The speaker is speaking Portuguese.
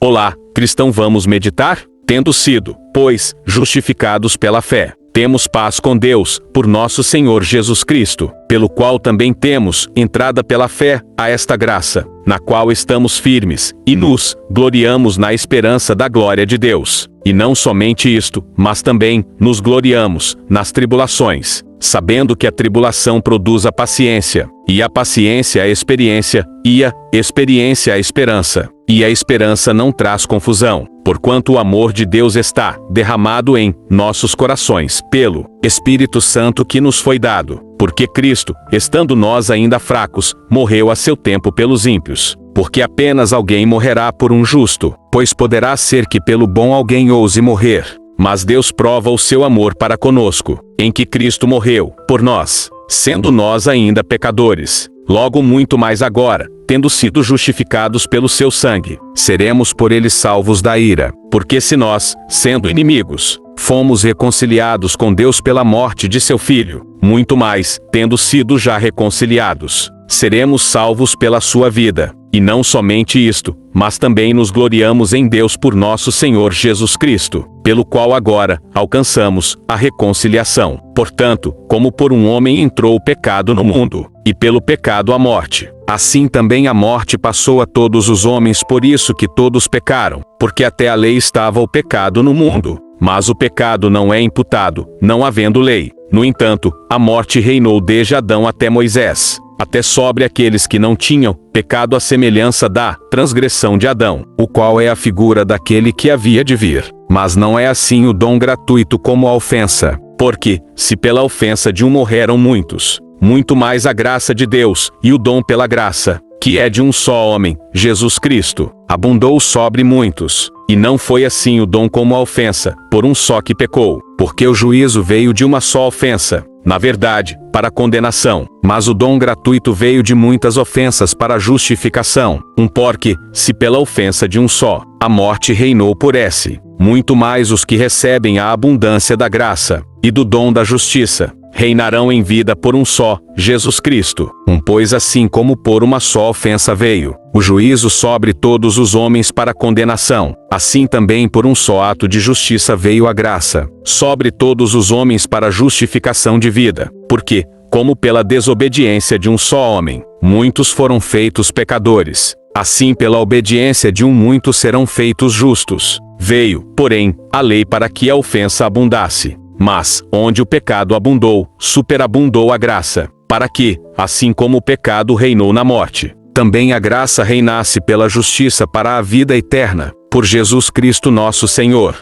Olá, cristão, vamos meditar? Tendo sido, pois, justificados pela fé, temos paz com Deus, por nosso Senhor Jesus Cristo, pelo qual também temos entrada pela fé a esta graça, na qual estamos firmes, e nos gloriamos na esperança da glória de Deus. E não somente isto, mas também nos gloriamos nas tribulações, sabendo que a tribulação produz a paciência, e a paciência a experiência, e a experiência a esperança. E a esperança não traz confusão, porquanto o amor de Deus está derramado em nossos corações pelo Espírito Santo que nos foi dado. Porque Cristo, estando nós ainda fracos, morreu a seu tempo pelos ímpios. Porque apenas alguém morrerá por um justo, pois poderá ser que pelo bom alguém ouse morrer. Mas Deus prova o seu amor para conosco, em que Cristo morreu por nós, sendo nós ainda pecadores. Logo muito mais agora, tendo sido justificados pelo seu sangue, seremos por ele salvos da ira. Porque se nós, sendo inimigos, fomos reconciliados com Deus pela morte de seu Filho, muito mais, tendo sido já reconciliados, seremos salvos pela sua vida. E não somente isto, mas também nos gloriamos em Deus por nosso Senhor Jesus Cristo, pelo qual agora alcançamos a reconciliação. Portanto, como por um homem entrou o pecado no mundo, e pelo pecado a morte, assim também a morte passou a todos os homens, por isso que todos pecaram, porque até a lei estava o pecado no mundo. Mas o pecado não é imputado, não havendo lei. No entanto, a morte reinou desde Adão até Moisés, até sobre aqueles que não tinham pecado, à semelhança da transgressão de Adão, o qual é a figura daquele que havia de vir. Mas não é assim o dom gratuito como a ofensa. Porque, se pela ofensa de um morreram muitos, muito mais a graça de Deus, e o dom pela graça, que é de um só homem, Jesus Cristo, abundou sobre muitos. E não foi assim o dom como a ofensa, por um só que pecou. Porque o juízo veio de uma só ofensa, na verdade, para a condenação, mas o dom gratuito veio de muitas ofensas para a justificação. Porque, se pela ofensa de um só, a morte reinou por esse, muito mais os que recebem a abundância da graça e do dom da justiça reinarão em vida por um só, Jesus Cristo. Pois assim como por uma só ofensa veio o juízo sobre todos os homens para condenação, assim também por um só ato de justiça veio a graça sobre todos os homens para justificação de vida. Porque, como pela desobediência de um só homem, muitos foram feitos pecadores, assim pela obediência de um muitos serão feitos justos. Veio, porém, a lei para que a ofensa abundasse. Mas, onde o pecado abundou, superabundou a graça, para que, assim como o pecado reinou na morte, também a graça reinasse pela justiça para a vida eterna, por Jesus Cristo nosso Senhor.